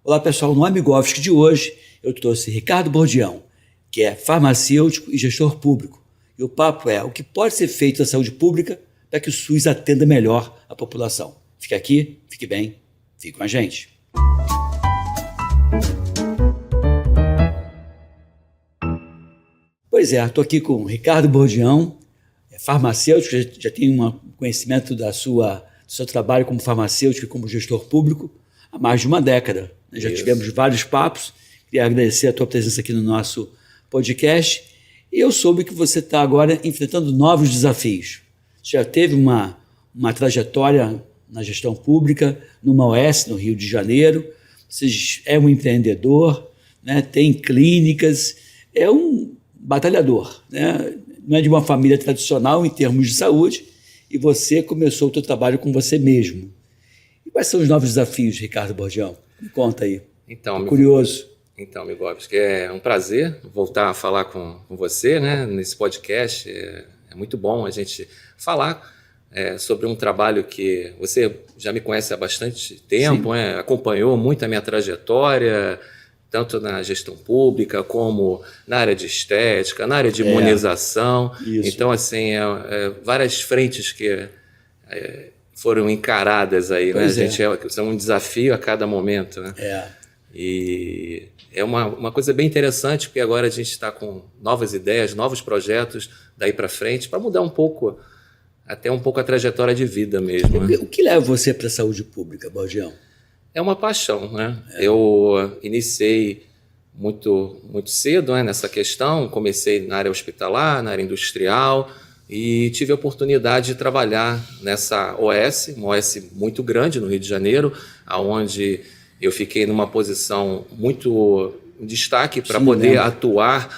Olá pessoal, no Amigovski de hoje eu trouxe Ricardo Bordião, que é farmacêutico e gestor público. E o papo é o que pode ser feito na saúde pública para que o SUS atenda melhor a população. Fique aqui, fique bem, fique com a gente. Pois é, estou aqui com o Ricardo Bordião, é farmacêutico, já tem um conhecimento do seu trabalho como farmacêutico e como gestor público há mais de uma década. Já tivemos vários papos. Queria agradecer a tua presença aqui no nosso podcast. E eu soube que você está agora enfrentando novos desafios. Você já teve uma trajetória na gestão pública, numa OS, no Rio de Janeiro. Você é um empreendedor, né? Tem clínicas, é um batalhador, né? Não é de uma família tradicional em termos de saúde, e você começou o seu trabalho com você mesmo. E quais são os novos desafios, Ricardo Bordião? Me conta aí. Curioso. Então, Amigovski, é um prazer voltar a falar com você, né, nesse podcast. É muito bom a gente falar sobre um trabalho que você já me conhece há bastante tempo, acompanhou muito a minha trajetória, tanto na gestão pública como na área de estética, na área de imunização. Então, assim, várias frentes que foram encaradas aí, né? É um desafio a cada momento, né? E é uma coisa bem interessante, porque agora a gente está com novas ideias, novos projetos daí para frente, para mudar até um pouco a trajetória de vida mesmo. Né? O que leva você para a saúde pública, Bordião? É uma paixão, né? Eu iniciei muito cedo, né, nessa questão, comecei na área hospitalar, na área industrial, e tive a oportunidade de trabalhar nessa OS, uma OS muito grande no Rio de Janeiro, onde eu fiquei numa posição muito em destaque para poder atuar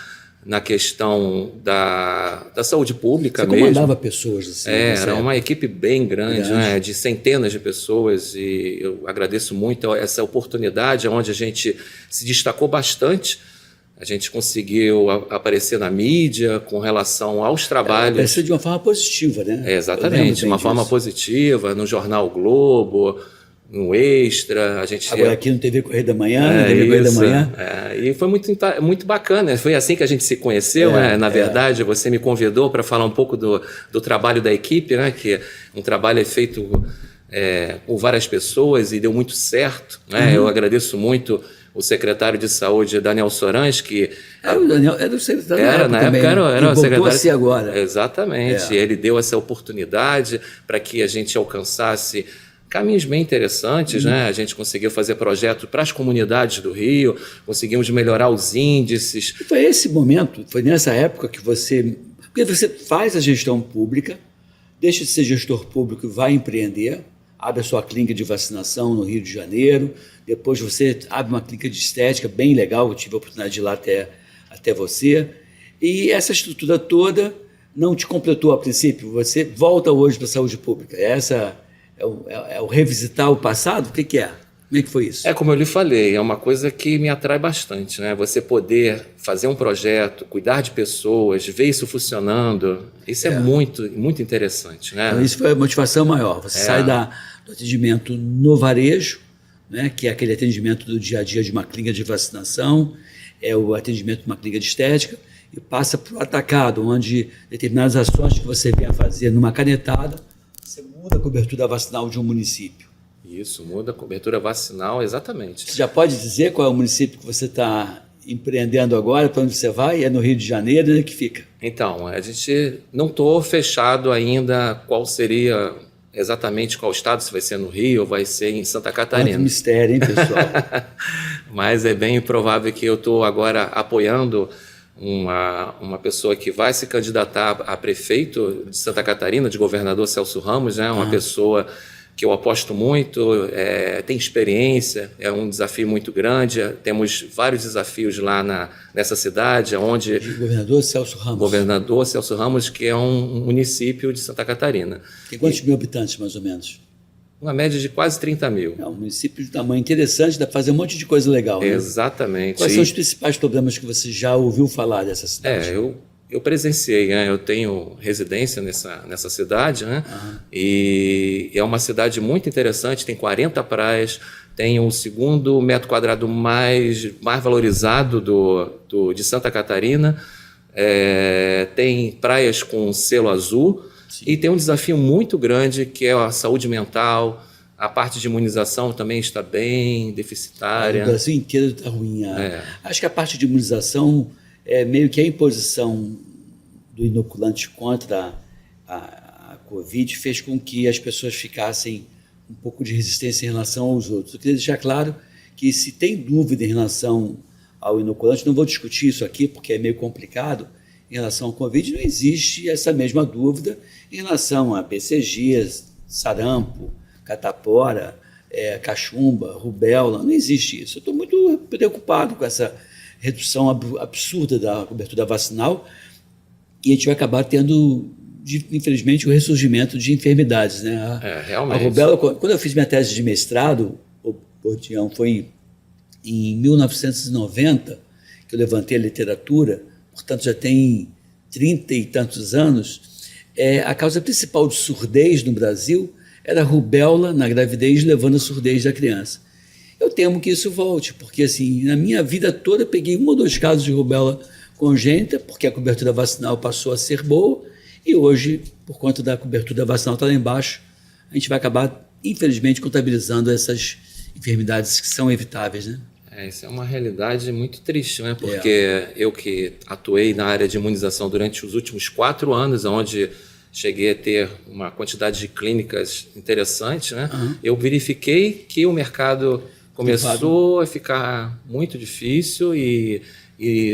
na questão da saúde pública mesmo. Você comandava pessoas assim? Era uma equipe bem grande, né, de centenas de pessoas, e eu agradeço muito essa oportunidade, onde a gente se destacou bastante. A gente conseguiu aparecer na mídia com relação aos trabalhos. Apareceu de uma forma positiva, né? Exatamente, de uma forma positiva, no Jornal Globo, no Extra. Agora aqui no TV Correio da Manhã, TV Correio da Manhã. E foi muito bacana, foi assim que a gente se conheceu, né? Na verdade, você me convidou para falar um pouco do trabalho da equipe, né? Que um trabalho feito por várias pessoas e deu muito certo, né? Eu agradeço muito o secretário de Saúde, Daniel Sorans, que... O Daniel era o secretário na época era o secretário. Voltou-se agora. Exatamente. Ele deu essa oportunidade para que a gente alcançasse caminhos bem interessantes, né? A gente conseguiu fazer projetos para as comunidades do Rio, conseguimos melhorar os índices. E foi esse momento, foi nessa época que porque você faz a gestão pública, deixa de ser gestor público e vai empreender, abre a sua clínica de vacinação no Rio de Janeiro, depois você abre uma clínica de estética bem legal, eu tive a oportunidade de ir lá até você, e essa estrutura toda não te completou a princípio, você volta hoje para a saúde pública. Essa é o revisitar o passado? O que é? Como é que foi isso? Como eu lhe falei, é uma coisa que me atrai bastante, né? Você poder fazer um projeto, cuidar de pessoas, ver isso funcionando, isso é muito, muito interessante, né? Então, isso foi a motivação maior. Você sai do atendimento no varejo, né? Que é aquele atendimento do dia a dia de uma clínica de vacinação, é o atendimento de uma clínica de estética, e passa para o atacado, onde determinadas ações que você vem a fazer numa canetada, você muda a cobertura vacinal de um município. Isso, muda a cobertura vacinal, exatamente. Você já pode dizer qual é o município que você está empreendendo agora, para onde você vai? É no Rio de Janeiro, onde é que fica? Então, a gente não estou fechado ainda qual seria exatamente qual estado, se vai ser no Rio ou vai ser em Santa Catarina. Quanto mistério, hein, pessoal? Mas é bem provável que eu estou agora apoiando uma pessoa que vai se candidatar a prefeito de Santa Catarina, de governador Celso Ramos, né? Uma pessoa que eu aposto muito, tem experiência, é um desafio muito grande, temos vários desafios lá nessa cidade, onde... De governador Celso Ramos. Governador Celso Ramos, que é um município de Santa Catarina. Tem quantos mil habitantes, mais ou menos? Uma média de quase 30 mil. É um município de tamanho interessante, dá para fazer um monte de coisa legal, né? Exatamente. Quais são os principais problemas que você já ouviu falar dessa cidade? Eu presenciei, né? Eu tenho residência nessa cidade, né? E é uma cidade muito interessante, tem 40 praias, tem o segundo metro quadrado mais valorizado de Santa Catarina, tem praias com selo azul. Sim. E tem um desafio muito grande que é a saúde mental, a parte de imunização também está bem deficitária. O Brasil inteiro está ruim. Acho que a parte de imunização é meio que a imposição do inoculante contra a Covid fez com que as pessoas ficassem um pouco de resistência em relação aos outros. Eu queria deixar claro que se tem dúvida em relação ao inoculante, não vou discutir isso aqui porque é meio complicado, em relação ao Covid, não existe essa mesma dúvida em relação a BCG, sarampo, catapora, cachumba, rubéola, não existe isso. Eu estou muito preocupado com essa redução absurda da cobertura vacinal e a gente vai acabar tendo, infelizmente, o ressurgimento de enfermidades. Né? Realmente. A rubéola, quando eu fiz minha tese de mestrado, Bordião, foi em 1990 que eu levantei a literatura, portanto já tem 30 e tantos anos, a causa principal de surdez no Brasil era a rubéola na gravidez, levando a surdez da criança. Eu temo que isso volte, porque assim, na minha vida toda eu peguei 1 ou 2 casos de rubéola congênita, porque a cobertura vacinal passou a ser boa, e hoje, por conta da cobertura vacinal estar lá embaixo, a gente vai acabar, infelizmente, contabilizando essas enfermidades que são evitáveis, né? Isso é uma realidade muito triste, né? Porque eu que atuei na área de imunização durante os últimos 4 anos, onde cheguei a ter uma quantidade de clínicas interessante, né? Eu verifiquei que o mercado começou a ficar muito difícil e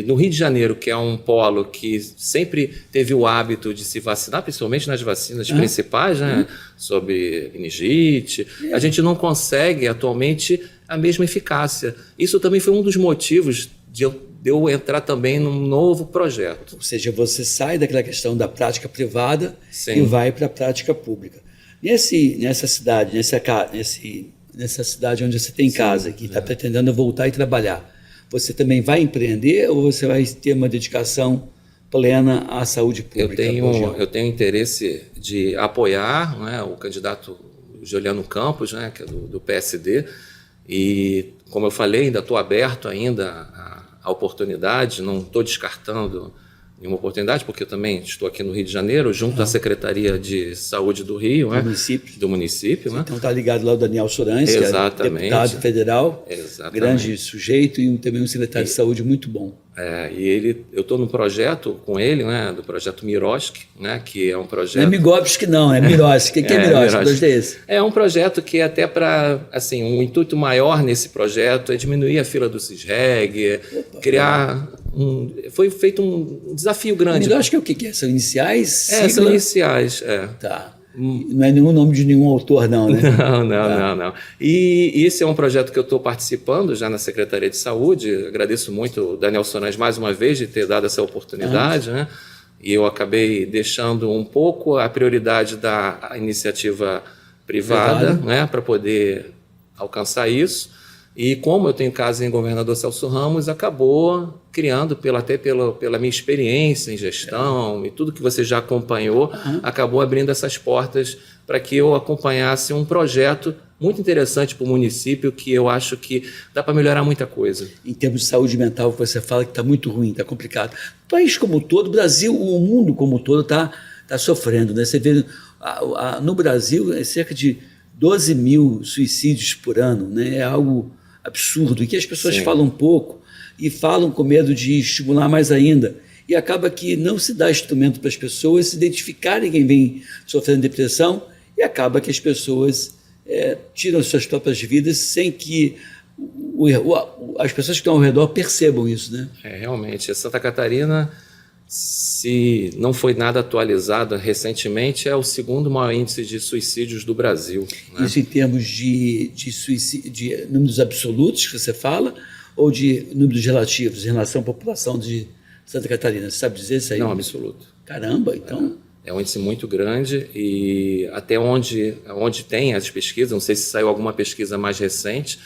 no Rio de Janeiro, que é um polo que sempre teve o hábito de se vacinar, principalmente nas vacinas principais, né? Sobre meningite, a gente não consegue atualmente a mesma eficácia. Isso também foi um dos motivos de eu entrar também num novo projeto. Ou seja, você sai daquela questão da prática privada Sim. e vai para a prática pública. Nessa cidade onde você tem casa, que está pretendendo voltar e trabalhar, você também vai empreender ou você vai ter uma dedicação plena à saúde pública? Eu tenho interesse de apoiar, né, o candidato Juliano Campos, né, que é do PSD, e, como eu falei, ainda estou aberto ainda à oportunidade, não estou descartando nenhuma oportunidade, porque eu também estou aqui no Rio de Janeiro, junto à Secretaria de Saúde do Rio, do município. Né? Então está ligado lá o Daniel Sorans, que é deputado federal, grande sujeito e também um secretário de saúde muito bom. Eu estou num projeto com ele, né, do projeto Miroski, né, que é um projeto... Não é Migovski não, é Miroski. O que é Miroski? É um projeto que até para, assim, um intuito maior nesse projeto é diminuir a fila do CISREG, criar... Foi feito um desafio grande. Miroski é o que é? São iniciais? São iniciais, Tá. Não é nenhum nome de nenhum autor, não, né? Não. E esse é um projeto que eu estou participando já na Secretaria de Saúde. Agradeço muito o Daniel Sorans mais uma vez de ter dado essa oportunidade, né? E eu acabei deixando um pouco a prioridade da iniciativa privada, né, para poder alcançar isso. E como eu tenho casa em Governador Celso Ramos, acabou criando, pela minha experiência em gestão e tudo que você já acompanhou, acabou abrindo essas portas para que eu acompanhasse um projeto muito interessante para o município, que eu acho que dá para melhorar muita coisa. Em termos de saúde mental, você fala que está muito ruim, está complicado. O país como um todo, o Brasil, o mundo como um todo está sofrendo. Né? Você vê, no Brasil, é cerca de 12 mil suicídios por ano, né? É algo absurdo, e que as pessoas falam pouco e falam com medo de estimular mais ainda. E acaba que não se dá instrumento para as pessoas se identificarem quem vem sofrendo depressão, e acaba que as pessoas tiram suas próprias vidas sem que as pessoas que estão ao redor percebam isso. Né? Realmente, Santa Catarina, se não foi nada atualizada recentemente, é o 2º maior índice de suicídios do Brasil. Né? Isso em termos de suicídio, de números absolutos que você fala, ou de números relativos em relação à população de Santa Catarina? Você sabe dizer isso aí? Não, absoluto. Caramba, então... É um índice muito grande e até onde tem as pesquisas, não sei se saiu alguma pesquisa mais recente,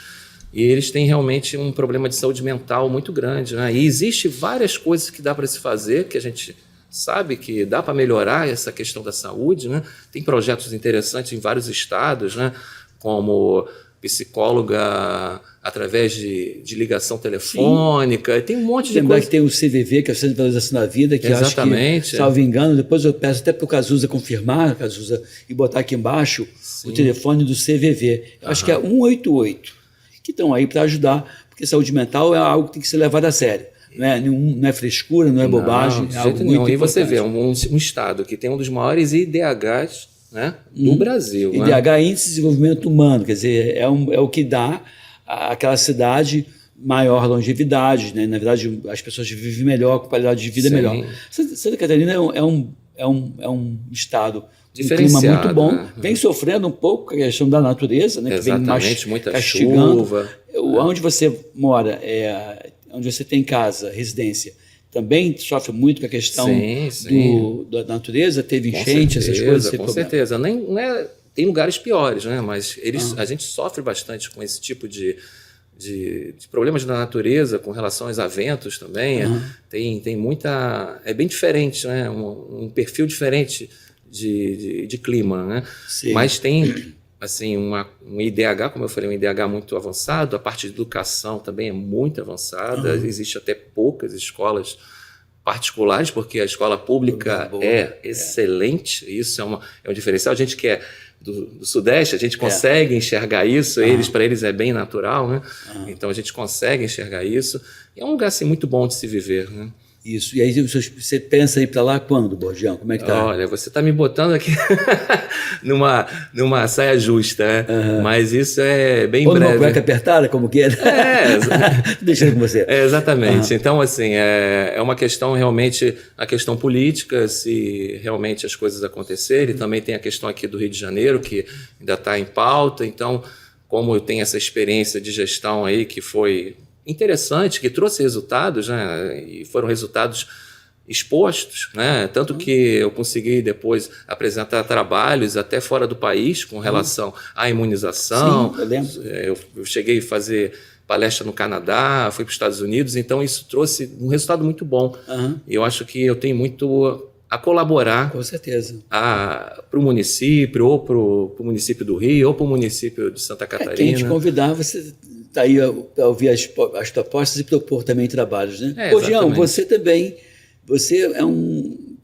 e eles têm realmente um problema de saúde mental muito grande. Né? E existe várias coisas que dá para se fazer, que a gente sabe que dá para melhorar essa questão da saúde. Né? Tem projetos interessantes em vários estados, né? Como psicóloga através de ligação telefônica, sim. Tem um monte de Lembrar coisa. Que tem o CVV, que é o Centro de Valorização da Vida, que exatamente. Acho que, salvo engano, depois eu peço até para o Cazuza confirmar, Cazuza, e botar aqui embaixo sim. O telefone do CVV. Eu acho que é 188, que estão aí para ajudar, porque saúde mental é algo que tem que ser levado a sério. Não é frescura, não é bobagem. É algo muito importante. E você vê um estado que tem um dos maiores IDHs, né, do Brasil. IDH, né? Índice de Desenvolvimento Humano, quer dizer, é o que dá àquela cidade maior longevidade, né? Na verdade, as pessoas vivem melhor, com qualidade de vida melhor. Santa Catarina é um estado de um clima muito bom, né? Vem sofrendo um pouco com a questão da natureza, né? Exatamente, que vem muita castigando. Chuva. Onde você mora, onde você tem casa, residência, também sofre muito com a questão da natureza, teve enchente, essas coisas. Com certeza. Não é, tem lugares piores, né? Mas a gente sofre bastante com esse tipo de problemas da natureza com relação aos eventos também. Tem muita... É bem diferente, né? Um perfil diferente de clima, né? Sim. Mas tem... assim, um IDH, como eu falei, um IDH muito avançado, a parte de educação também é muito avançada, existe até poucas escolas particulares, porque a escola pública é excelente, isso é um diferencial. A gente que é do Sudeste, a gente consegue enxergar isso, para eles é bem natural, né? Então a gente consegue enxergar isso, e é um lugar assim, muito bom de se viver, né? Isso. E aí você pensa em ir para lá quando, Borgião? Como é que tá? Olha, você está me botando aqui numa saia justa, né? Mas isso é bem breve. Ou numa cueca apertada, como queira. Deixando com você. Exatamente. Então, assim, é uma questão realmente, a questão política, se realmente as coisas acontecerem. Também tem a questão aqui do Rio de Janeiro, que ainda está em pauta. Então, como eu tenho essa experiência de gestão aí que foi... interessante, que trouxe resultados, né? E foram resultados expostos, né? Tanto que eu consegui depois apresentar trabalhos até fora do país com relação à imunização. Sim, eu lembro. Eu cheguei a fazer palestra no Canadá, fui para os Estados Unidos, então isso trouxe um resultado muito bom. E eu acho que eu tenho muito a colaborar, com certeza, para o município, ou para o município do Rio, ou para o município de Santa Catarina. Quem te convidar, você está aí para ouvir as propostas e propor também trabalhos, né? Borgião, você também,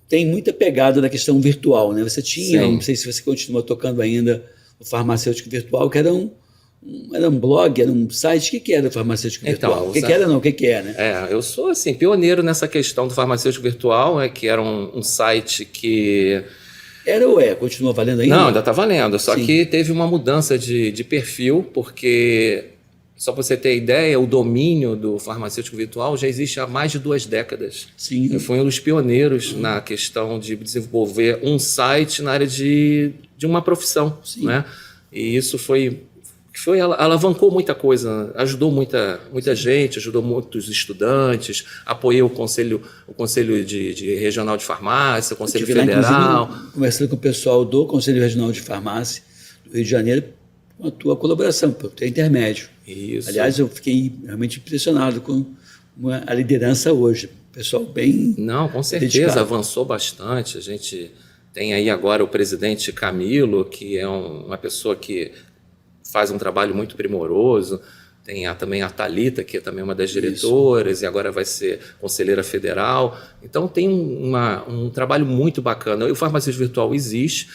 tem muita pegada na questão virtual, né? Você tinha, não sei se você continua tocando ainda, o farmacêutico virtual, que era um blog, era um site. O que era o farmacêutico virtual? O que era, não? O que é, né? Eu sou, assim, pioneiro nessa questão do farmacêutico virtual, que era um site que... Era ou continua valendo ainda? Não, ainda está valendo, só que teve uma mudança de perfil, porque, só para você ter ideia, o domínio do farmacêutico virtual já existe há mais de 2 décadas. Sim. Eu fui um dos pioneiros na questão de desenvolver um site na área de uma profissão, né? E isso alavancou muita coisa, ajudou muita gente, ajudou muitos estudantes, apoiei o Conselho de Regional de Farmácia, o Conselho Federal. Conversando com o pessoal do Conselho Regional de Farmácia do Rio de Janeiro, com a tua colaboração, por ter intermédio. Isso. Aliás, eu fiquei realmente impressionado com a liderança hoje. Pessoal bem... Não, com certeza, dedicado. Avançou bastante. A gente tem aí agora o presidente Camilo, que é uma pessoa que faz um trabalho muito primoroso. Tem também a Thalita, que é também uma das diretoras, e agora vai ser conselheira federal. Então tem um trabalho muito bacana. O farmacêutico virtual existe.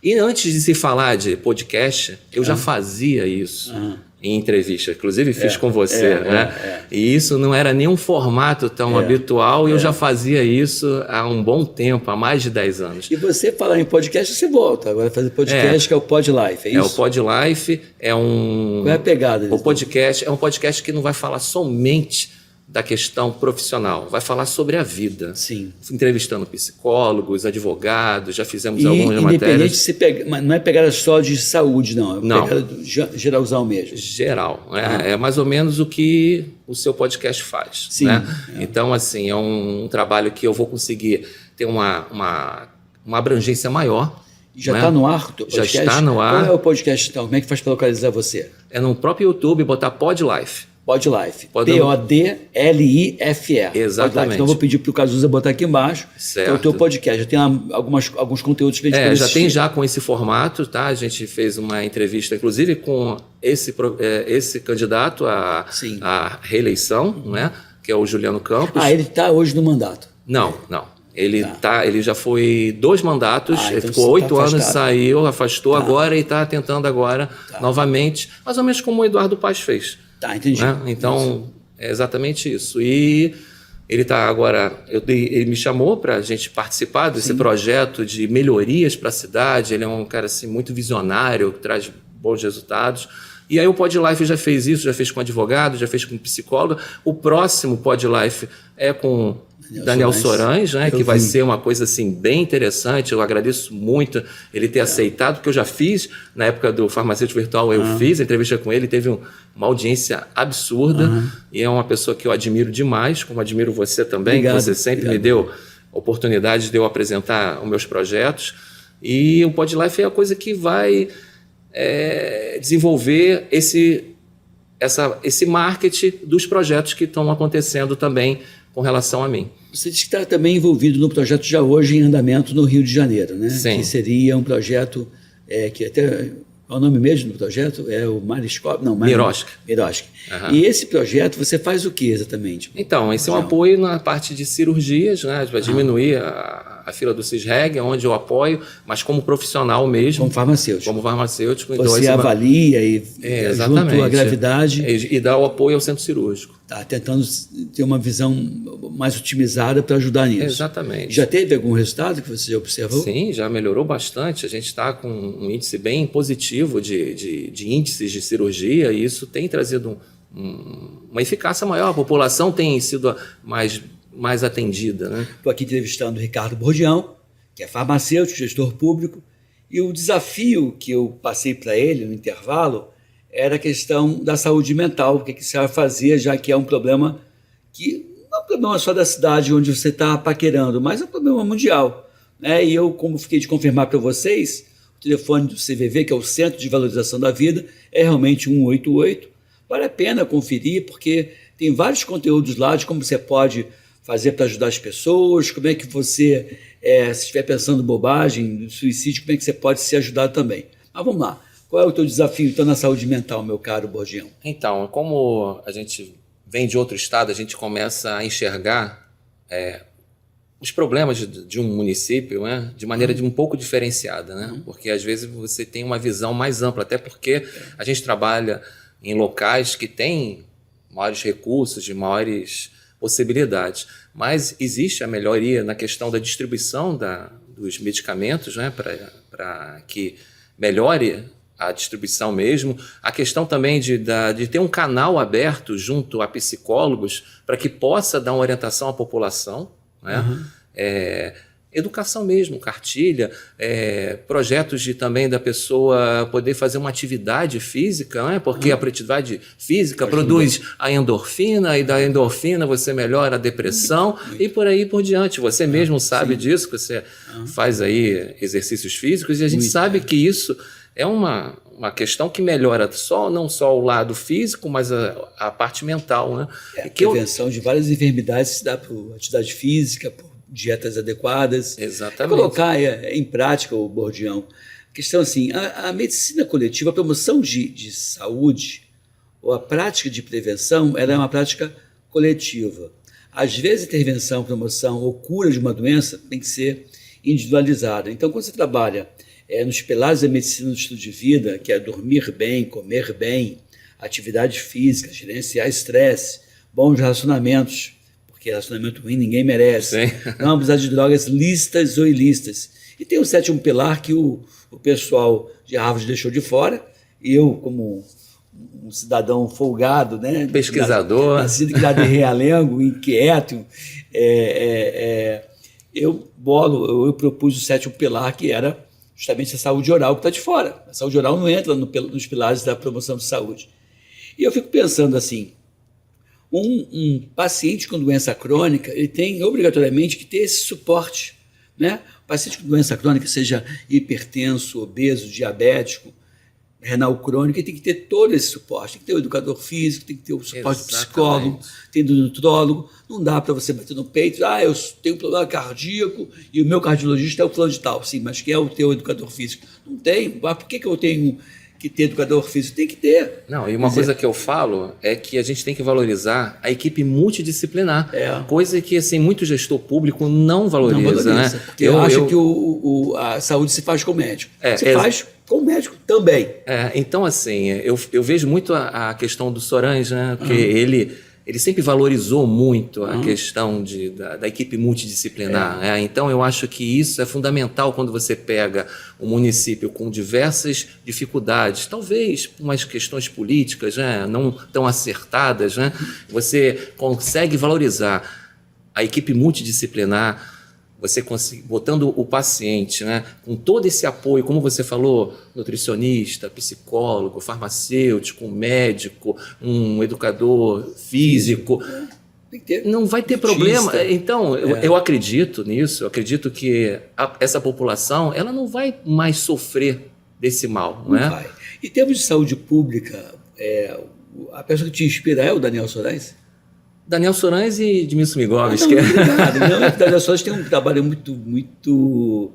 E antes de se falar de podcast, eu já fazia isso em entrevista. Inclusive fiz com você, né? E isso não era nem um formato tão habitual, e eu já fazia isso há um bom tempo, há mais de 10 anos. E você falar em podcast, você volta agora a fazer podcast, que é o PodLife, é isso? O PodLife Qual é a pegada disso? O podcast é um podcast que não vai falar somente da questão profissional, vai falar sobre a vida. Sim. Entrevistando psicólogos, advogados, já fizemos algumas matérias. Mas não é pegada só de saúde, não. É pegada geralzão mesmo. Geral. É mais ou menos o que o seu podcast faz. Sim. Né? Então, assim, é um trabalho que eu vou conseguir ter uma abrangência maior. Já está no ar o teu podcast? Já está no ar. Qual é o podcast, então? Como é que faz para localizar você? É no próprio YouTube, botar PodLife. Podlife. Podemos- Podlife. Exatamente. Podlife. Então, eu vou pedir para o Cazuza botar aqui embaixo. Certo. Que é o teu podcast. Já tem lá alguns conteúdos para a gente poder Já tem assistir. já com esse formato, tá? A gente fez uma entrevista, inclusive, com esse candidato Sim. à reeleição, né? Que é o Juliano Campos. Ele está hoje no mandato. Não. Ele já foi 2 mandatos, então ele você ficou tá 8 anos, afastado. saiu, afastou agora e está tentando agora novamente, mais ou menos como o Eduardo Paes fez. Tá, entendi. Né? Então, é exatamente isso. E ele está agora, ele me chamou para a gente participar desse projeto de melhorias para a cidade. Ele é um cara assim, muito visionário, que traz bons resultados. E aí o Podlife já fez isso, já fez com advogado, já fez com psicólogo. O próximo Podlife é com Daniel Sorães, né, que vai ser uma coisa assim bem interessante. Eu agradeço muito ele ter aceitado, porque eu já fiz na época do Farmacêutico Virtual, eu fiz a entrevista com ele, teve uma audiência absurda, e é uma pessoa que eu admiro demais, como admiro você também. Obrigado, Você sempre me deu a oportunidade de eu apresentar os meus projetos, e o Podlife é a coisa que vai desenvolver esse marketing dos projetos que estão acontecendo também com relação a mim. Você disse que está também envolvido no projeto já hoje em andamento no Rio de Janeiro, né? Sim. Que seria um projeto que até... Qual é o nome mesmo do projeto? É o Mariscop? Não, Miroski. Miroski. Aham. E esse projeto, você faz o que exatamente? Então, esse é um apoio na parte de cirurgias, né, para diminuir a fila do CISREG, onde eu apoio, mas como profissional mesmo. Como farmacêutico. Como farmacêutico. Você avalia e exatamente. junto à gravidade. E dá o apoio ao centro cirúrgico. Está tentando ter uma visão mais otimizada para ajudar nisso. Exatamente. Já teve algum resultado que você observou? Sim, já melhorou bastante. A gente está com um índice bem positivo de índices de cirurgia, e isso tem trazido uma eficácia maior. A população tem sido mais atendida, né? Estou aqui entrevistando o Ricardo Bordião, que é farmacêutico, gestor público, e o desafio que eu passei para ele no intervalo era a questão da saúde mental, o que você vai fazer, já que é um problema que não é um problema só da cidade onde você está paquerando, mas é um problema mundial, né? E eu, como fiquei de confirmar para vocês, o telefone do CVV, que é o Centro de Valorização da Vida, é realmente 188. Vale a pena conferir, porque tem vários conteúdos lá de como você pode fazer para ajudar as pessoas, como é que você, se estiver pensando bobagem, do suicídio, como é que você pode se ajudar também. Mas vamos lá. Qual é o teu desafio, então, na saúde mental, meu caro Bordião? Então, como a gente vem de outro estado, a gente começa a enxergar os problemas de um município, né, de maneira um pouco diferenciada, né? Porque às vezes você tem uma visão mais ampla, até porque a gente trabalha em locais que têm maiores recursos, de maiores possibilidades, mas existe a melhoria na questão da distribuição dos medicamentos, né, para que melhore a distribuição mesmo, a questão também de ter um canal aberto junto a psicólogos para que possa dar uma orientação à população, né? Educação mesmo, cartilha, projetos também da pessoa poder fazer uma atividade física, né? Porque a atividade física produz a endorfina, e da endorfina você melhora a depressão e por aí por diante. Você mesmo sabe disso, que você faz aí exercícios físicos, e a gente sabe que isso é uma questão que melhora não só o lado físico, mas a parte mental, né? A prevenção de várias enfermidades se dá por atividade física, por dietas adequadas. Exatamente. Colocar em prática o Bordião. A questão assim, a medicina coletiva, a promoção de saúde, ou a prática de prevenção, ela é uma prática coletiva. Às vezes, a intervenção, promoção ou cura de uma doença tem que ser individualizada. Então, quando você trabalha nos pilares da medicina do estilo de vida, que é dormir bem, comer bem, atividade física, gerenciar estresse, bons relacionamentos, porque relacionamento ruim ninguém merece, não abusar de drogas lícitas ou ilícitas. E tem o 7º pilar que o pessoal de Harvard deixou de fora, e eu, como um cidadão folgado, né, pesquisador, nascido e criado em Realengo, inquieto, eu propus o 7º pilar, que era justamente a saúde oral, que está de fora. A saúde oral não entra nos pilares da promoção de saúde. E eu fico pensando assim, um paciente com doença crônica, ele tem obrigatoriamente que ter esse suporte, né? O paciente com doença crônica, seja hipertenso, obeso, diabético, renal crônica, tem que ter todo esse suporte. Tem que ter o educador físico, tem que ter o suporte do psicólogo, tem do nutrólogo. Não dá para você bater no peito, eu tenho um problema cardíaco e o meu cardiologista é o fulano de tal. Sim, mas quem é o teu educador físico? Não tem. Por que eu tenho que ter educador físico? Tem que ter. Não, e uma coisa que eu falo é que a gente tem que valorizar a equipe multidisciplinar, coisa que assim, muito gestor público não valoriza. Né? Porque eu acho que a saúde se faz com o médico. Se faz com o médico também. Então, assim, eu vejo muito a questão do Sorange, né? Porque ele sempre valorizou muito a questão da equipe multidisciplinar. Né? Então, eu acho que isso é fundamental quando você pega um município com diversas dificuldades, talvez umas questões políticas, né? Não tão acertadas, né? Você consegue valorizar a equipe multidisciplinar, você botando o paciente, né, com todo esse apoio, como você falou, nutricionista, psicólogo, farmacêutico, médico, um educador físico, não vai ter problema. Então, eu acredito nisso, eu acredito que essa população ela não vai mais sofrer desse mal. Não é? Vai. Em termos de saúde pública, a pessoa que te inspira é o Daniel Sorange? Daniel Sorange e Edmilson Migoves. O Daniel Sorange tem um trabalho muito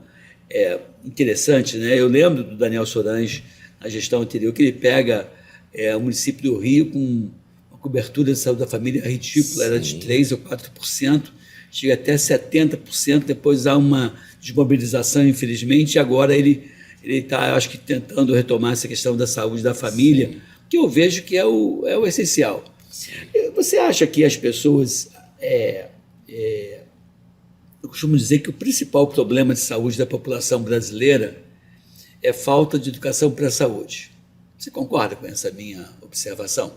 interessante. Né? Eu lembro do Daniel Sorange, na gestão anterior, que ele pega o município do Rio com uma cobertura de saúde da família ridícula, era de 3% ou 4%, chega até 70%, depois há uma desmobilização, infelizmente, e agora ele está, acho que, tentando retomar essa questão da saúde da família, que eu vejo que é o essencial. Você acha que as pessoas... eu costumo dizer que o principal problema de saúde da população brasileira é falta de educação para a saúde. Você concorda com essa minha observação?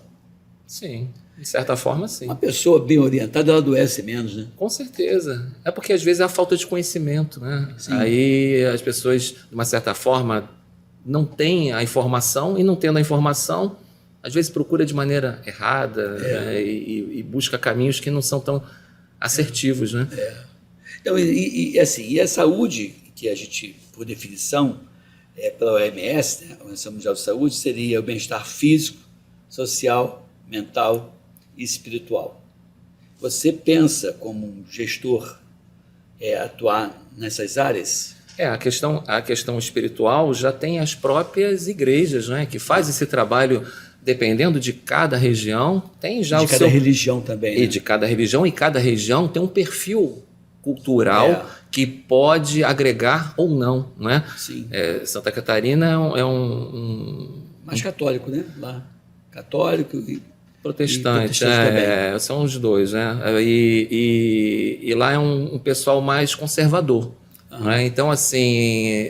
Sim, de certa forma, sim. Uma pessoa bem orientada, ela adoece menos, né? Com certeza. É porque, às vezes, é a falta de conhecimento, né? Sim. Aí as pessoas, de uma certa forma, não têm a informação e, não tendo a informação, às vezes procura de maneira errada, né? e busca caminhos que não são tão assertivos, né? Então, assim, a saúde, que a gente, por definição, pela OMS, né, a Organização Mundial de Saúde, seria o bem-estar físico, social, mental e espiritual. Você pensa, como um gestor, atuar nessas áreas? A questão espiritual já tem as próprias igrejas, né, que faz esse trabalho. Dependendo de cada região, tem já de cada religião também. E de cada religião, e cada região tem um perfil cultural que pode agregar ou não, não é? Sim. Santa Catarina é mais católico, né? Lá, católico e protestante, também. São os dois, né? E lá é um pessoal mais conservador. Né? Então, assim,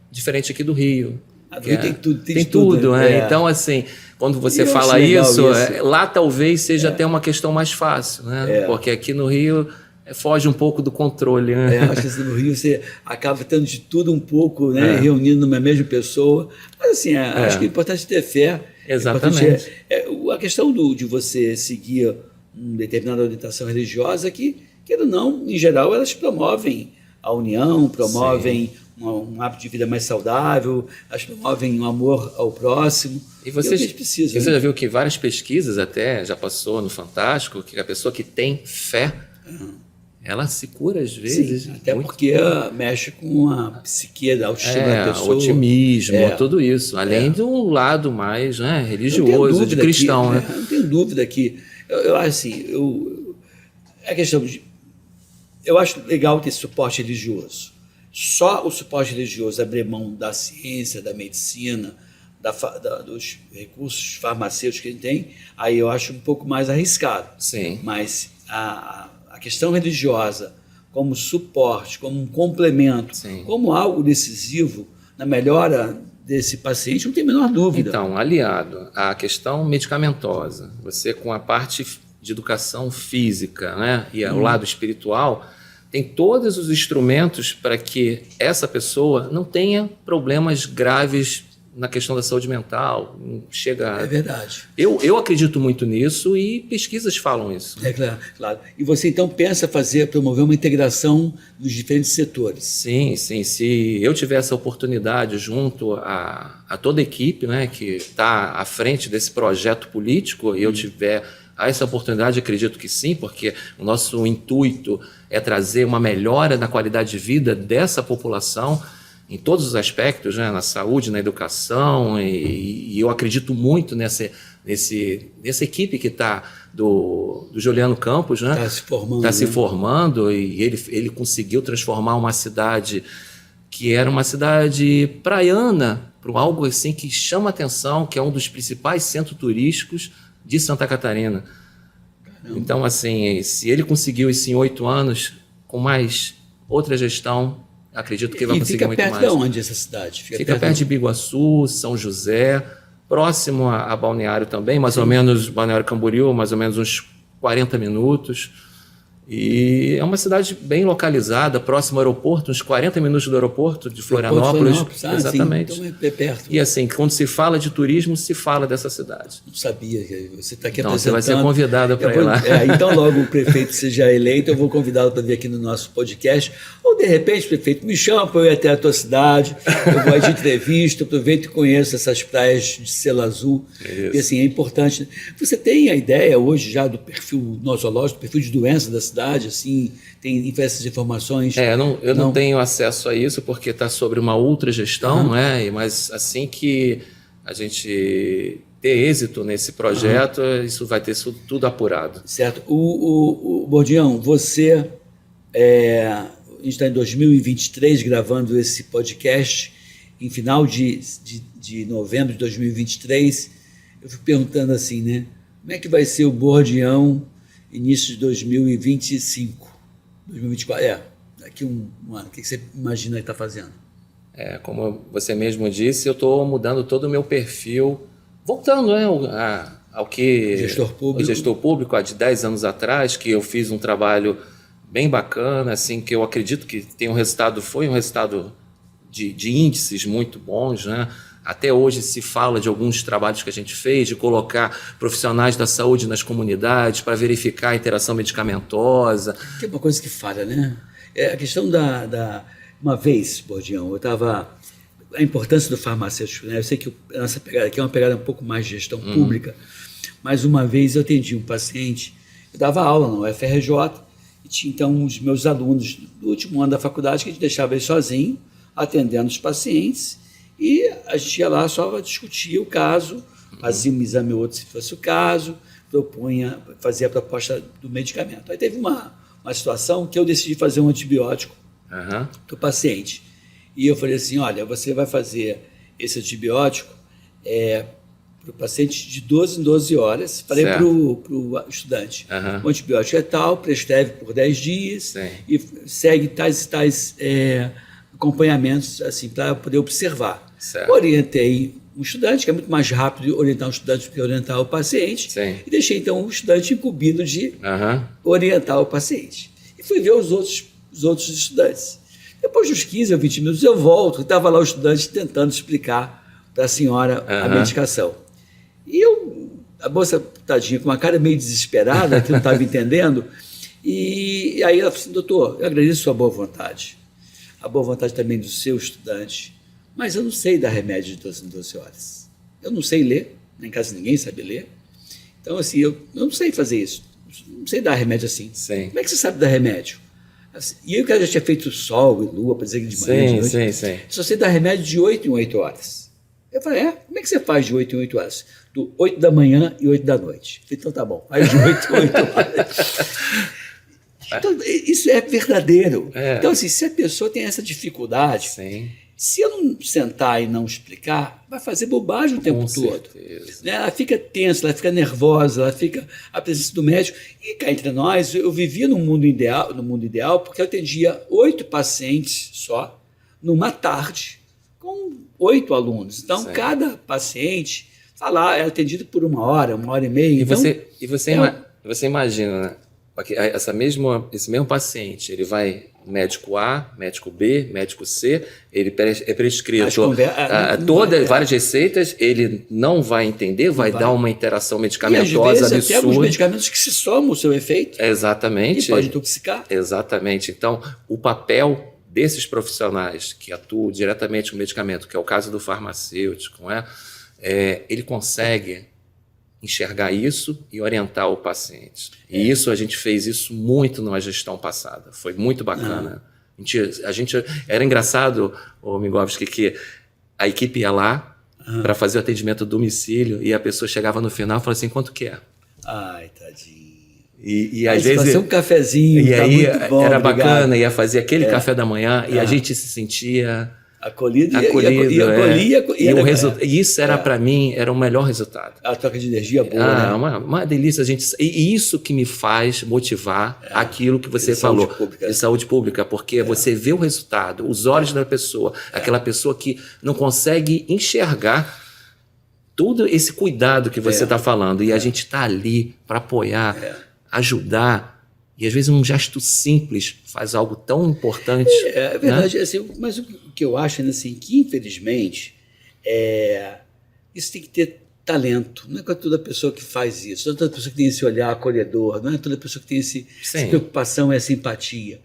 diferente aqui do Rio. Tem tudo. Tem tudo, né? Então, assim, quando você fala isso, lá talvez seja até uma questão mais fácil, né? Porque aqui no Rio foge um pouco do controle, né? Acho que no Rio você acaba tendo de tudo um pouco, né? Reunindo numa mesma pessoa. Mas, assim, acho que é importante ter fé. Exatamente. A questão de você seguir uma determinada orientação religiosa, que, queira ou não, em geral, elas promovem a união, promovem um hábito de vida mais saudável, elas promovem um amor ao próximo. E você precisa, já viu que várias pesquisas até já passou no Fantástico, que a pessoa que tem fé, ela se cura às vezes. Sim, até porque mexe com a psique, a autoestima da pessoa. Otimismo, tudo isso. Além do lado mais religioso, de cristão. Não tenho dúvida que... Eu acho assim, a questão de... Eu acho legal ter suporte religioso. Só o suporte religioso abrir mão da ciência, da medicina, dos recursos farmacêuticos que ele tem, aí eu acho um pouco mais arriscado. Sim. Mas a questão religiosa como suporte, como um complemento, como algo decisivo na melhora desse paciente, não tem a menor dúvida. Então, aliado à questão medicamentosa, você com a parte de educação física, né, e ao lado espiritual, tem todos os instrumentos para que essa pessoa não tenha problemas graves na questão da saúde mental. Chega. É verdade. Eu acredito muito nisso e pesquisas falam isso. É claro, claro. E você então pensa promover uma integração dos diferentes setores? Sim, sim. Se eu tiver essa oportunidade junto a toda a equipe, né, que está à frente desse projeto político, e eu tiver essa oportunidade, acredito que sim, porque o nosso intuito é trazer uma melhora na qualidade de vida dessa população em todos os aspectos, né, na saúde, na educação, e eu acredito muito nessa equipe que está do Juliano Campos, né? Está se formando. Está se formando, e ele conseguiu transformar uma cidade que era uma cidade praiana para algo assim que chama atenção, que é um dos principais centros turísticos de Santa Catarina. Caramba. Então, assim, se ele conseguiu isso em 8 anos, com mais outra gestão, acredito que ele vai conseguir muito mais. Fica perto de onde essa cidade? Fica perto de Biguaçu, São José, próximo a Balneário também, mais ou menos, Balneário Camboriú, mais ou menos uns 40 minutos. E é uma cidade bem localizada, próximo ao aeroporto, uns 40 minutos do aeroporto de Florianópolis. Exatamente. Sim, então é perto. E assim, quando se fala de turismo, se fala dessa cidade. Não sabia. Você está aqui então, apresentando. Você vai ser convidada para ir lá. Então, logo o prefeito seja eleito, eu vou convidá-lo para vir aqui no nosso podcast. Ou, de repente, prefeito, me chama para eu ir até a tua cidade, eu vou de entrevista, aproveito e conheço essas praias de selo azul. E assim, é importante. Você tem a ideia hoje já do perfil nosológico, do perfil de doença da cidade, assim, tem essas informações? Eu não tenho acesso a isso porque está sobre uma outra gestão, né? Mas assim que a gente ter êxito nesse projeto, isso vai ter tudo apurado. Certo. O Bordião, você, a gente está em 2023 gravando esse podcast, em final de novembro de 2023, eu fico perguntando assim, né? Como é que vai ser o Bordião início de 2025, 2024, daqui um ano, o que você imagina que está fazendo? Como você mesmo disse, eu estou mudando todo o meu perfil, voltando, né, ao que o gestor público há de 10 anos atrás, que eu fiz um trabalho bem bacana, assim, que eu acredito que foi um resultado de índices muito bons, né? Até hoje se fala de alguns trabalhos que a gente fez, de colocar profissionais da saúde nas comunidades para verificar a interação medicamentosa. Que é uma coisa que falha, né? A questão uma vez, Bordião, eu estava... A importância do farmacêutico, né? Eu sei que a nossa pegada aqui é uma pegada um pouco mais de gestão pública, mas uma vez eu atendi um paciente, eu dava aula na UFRJ, e tinha então os meus alunos do último ano da faculdade, que a gente deixava eles sozinhos, atendendo os pacientes, e a gente ia lá só discutir o caso, fazia um exame ou outro se fosse o caso, fazia a proposta do medicamento. Aí teve uma situação que eu decidi fazer um antibiótico para o paciente. E eu falei assim, olha, você vai fazer esse antibiótico para o paciente de 12 em 12 horas. Falei para o estudante, o antibiótico é tal, prescreve por 10 dias e segue tais e tais acompanhamentos assim, para poder observar. Certo. Orientei um estudante, que é muito mais rápido orientar um estudante do que orientar o paciente, e deixei então o estudante incumbido de orientar o paciente. E fui ver os outros estudantes. Depois dos 15 ou 20 minutos eu volto, estava lá o estudante tentando explicar para a senhora a medicação. E a moça, tadinha, com uma cara meio desesperada, que não estava entendendo, e aí ela falou assim, doutor, eu agradeço a sua boa vontade. A boa vontade também do seu estudante, mas eu não sei dar remédio de 12 em 12 horas. Eu não sei ler, nem em casa ninguém sabe ler. Então, assim, eu não sei fazer isso. Não sei dar remédio assim. Sim. Como é que você sabe dar remédio? Assim, e eu que já tinha feito sol e lua, para dizer que de manhã, de noite. Sim. Só sei dar remédio de 8 em 8 horas. Eu falei, como é que você faz de 8 em 8 horas? Do 8 da manhã e 8 da noite. Eu falei, então tá bom, faz de 8 em 8 horas. Então, isso é verdadeiro. Então, assim, se a pessoa tem essa dificuldade, se eu não sentar e não explicar, vai fazer bobagem o tempo todo. Né? Ela fica tensa, ela fica nervosa, ela fica a presença do médico. E cá entre nós, eu vivia no mundo ideal, porque eu atendia 8 pacientes só, numa tarde, com 8 alunos. Então, cada paciente é atendido por 1 hora, 1h30. Você imagina, né? Esse mesmo paciente, ele vai médico A, médico B, médico C, ele é prescrito várias receitas, ele não vai entender, vai dar uma interação medicamentosa absurda. Tem alguns medicamentos que se somam o seu efeito. Exatamente. E pode intoxicar. Exatamente. Então, o papel desses profissionais que atuam diretamente com o medicamento, que é o caso do farmacêutico, ele consegue enxergar isso e orientar o paciente. E isso, a gente fez isso muito na gestão passada. Foi muito bacana. A gente era engraçado, Migovski, que a equipe ia lá para fazer o atendimento a domicílio e a pessoa chegava no final e falava assim, quanto que é? Ai, tadinho. E às vezes fazer um cafezinho, e aí muito bom, era obrigado. Bacana, ia fazer aquele café da manhã e a gente se sentia acolhido. E isso era para mim era o melhor resultado. A troca de energia boa, né? uma delícia a gente, e isso que me faz motivar aquilo que você falou de saúde pública, porque você vê o resultado, os olhos da pessoa, aquela pessoa que não consegue enxergar todo esse cuidado que você está falando, e a gente está ali para apoiar, ajudar, e às vezes um gesto simples faz algo tão importante. É verdade, né? Assim, mas o que eu acho assim, que infelizmente isso tem que ter talento, não é toda pessoa que faz isso, não é toda pessoa que tem esse olhar acolhedor, não é toda pessoa que tem essa preocupação e essa empatia.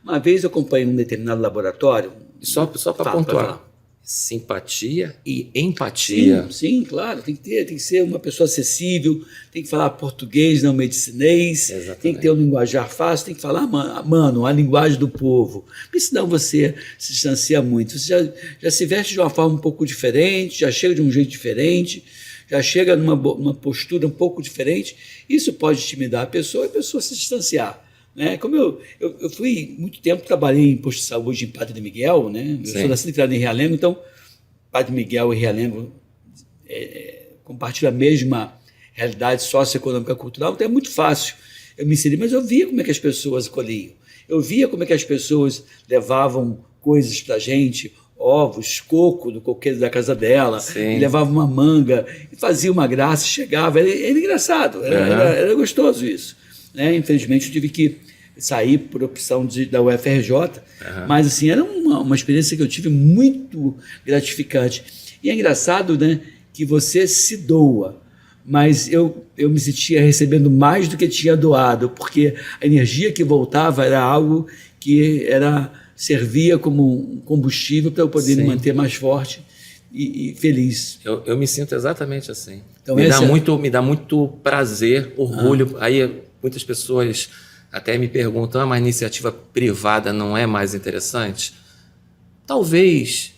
Uma vez eu acompanhei um determinado laboratório. Só para pontuar. Simpatia e empatia. Sim, claro. Tem que ser uma pessoa acessível, tem que falar português, não medicinês, tem que ter um linguajar fácil, tem que falar, a linguagem do povo. Porque senão você se distancia muito. Você já se veste de uma forma um pouco diferente, já chega de um jeito diferente, já chega numa postura um pouco diferente. Isso pode intimidar a pessoa e a pessoa se distanciar. Né? Como eu fui muito tempo, trabalhei em posto de saúde em Padre Miguel, né? Eu sou nascido e criado em Realengo, então Padre Miguel e Realengo compartilham a mesma realidade socioeconômica e cultural, então é muito fácil eu me inserir, mas eu via como é que as pessoas colhiam, eu via como é que as pessoas levavam coisas para a gente, ovos, coco do coqueiro da casa dela, e levava uma manga, e fazia uma graça, chegava, era engraçado, era gostoso isso. Né? Infelizmente eu tive que sair por opção da UFRJ, mas assim, era uma experiência que eu tive muito gratificante. E é engraçado, né, que você se doa, mas eu me sentia recebendo mais do que tinha doado, porque a energia que voltava era algo que servia como um combustível para eu poder me manter mais forte e feliz. Eu me sinto exatamente assim. Então, me dá muito prazer, orgulho. Aí muitas pessoas até me perguntam, mas a iniciativa privada não é mais interessante? Talvez,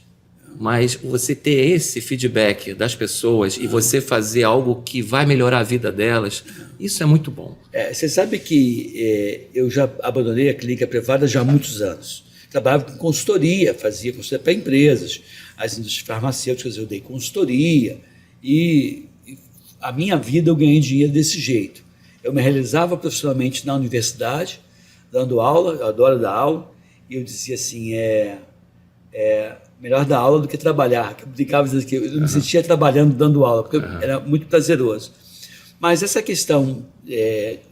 mas você ter esse feedback das pessoas e você fazer algo que vai melhorar a vida delas, isso é muito bom. Você sabe que eu já abandonei a clínica privada já há muitos anos. Trabalhava com consultoria, fazia consultoria para empresas, as indústrias farmacêuticas eu dei consultoria e a minha vida eu ganhei dinheiro desse jeito. Eu me realizava profissionalmente na universidade, dando aula, eu adoro dar aula, e eu dizia assim, melhor dar aula do que trabalhar. Eu brincava dizendo que eu não me sentia trabalhando, dando aula, porque era muito prazeroso. Mas essa questão,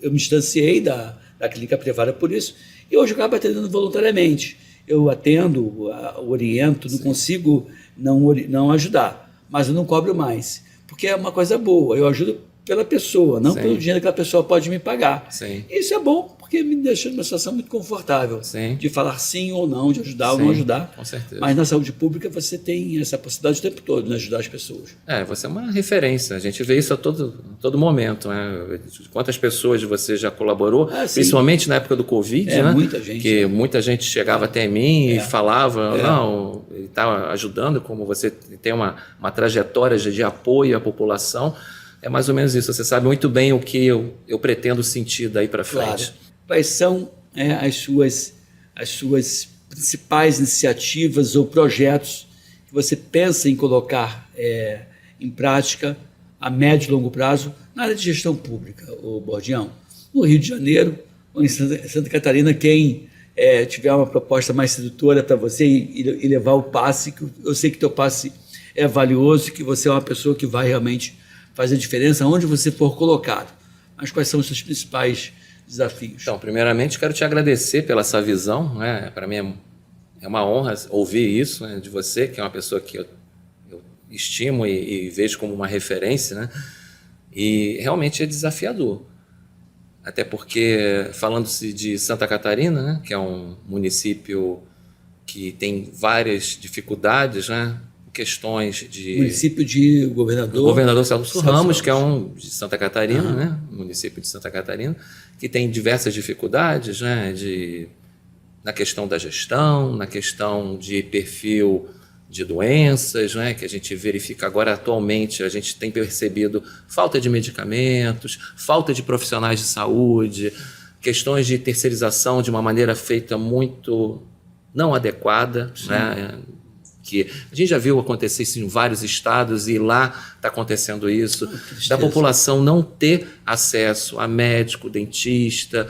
eu me distanciei da clínica privada por isso, e hoje eu acabo atendendo voluntariamente. Eu atendo, oriento, não consigo não ajudar, mas eu não cobro mais, porque é uma coisa boa, eu ajudo pela pessoa, não pelo dinheiro que a pessoa pode me pagar. Isso é bom, porque me deixa numa situação muito confortável de falar sim ou não, de ajudar ou não ajudar. Com certeza. Mas na saúde pública você tem essa possibilidade o tempo todo de ajudar as pessoas. Você é uma referência, a gente vê isso a todo momento. Né? Quantas pessoas você já colaborou, principalmente na época do Covid, né? Muita gente. Que muita gente chegava até mim e falava, não, ele está ajudando, como você tem uma trajetória de apoio à população. É mais ou menos isso. Você sabe muito bem o que eu pretendo sentir daí para frente. Claro. Quais são as suas principais iniciativas ou projetos que você pensa em colocar em prática a médio e longo prazo na área de gestão pública, Bordião? No Rio de Janeiro ou em Santa Catarina, quem tiver uma proposta mais sedutora para você e levar o passe, que eu sei que teu passe é valioso, que você é uma pessoa que vai realmente fazer diferença onde você for colocado. Mas quais são os seus principais desafios? Então, primeiramente, quero te agradecer pela essa visão, né? Para mim é uma honra ouvir isso, né, de você, que é uma pessoa que eu estimo e vejo como uma referência, né? E realmente é desafiador. Até porque, falando-se de Santa Catarina, né, que é um município que tem várias dificuldades, né? Questões de... Município de Governador Celso Ramos, que é de Santa Catarina, né? Município de Santa Catarina, que tem diversas dificuldades, né? Na questão da gestão, na questão de perfil de doenças, né? Que a gente verifica agora atualmente, a gente tem percebido falta de medicamentos, falta de profissionais de saúde, questões de terceirização de uma maneira feita muito não adequada, né? Que a gente já viu acontecer isso em vários estados e lá está acontecendo isso, da população não ter acesso a médico, dentista,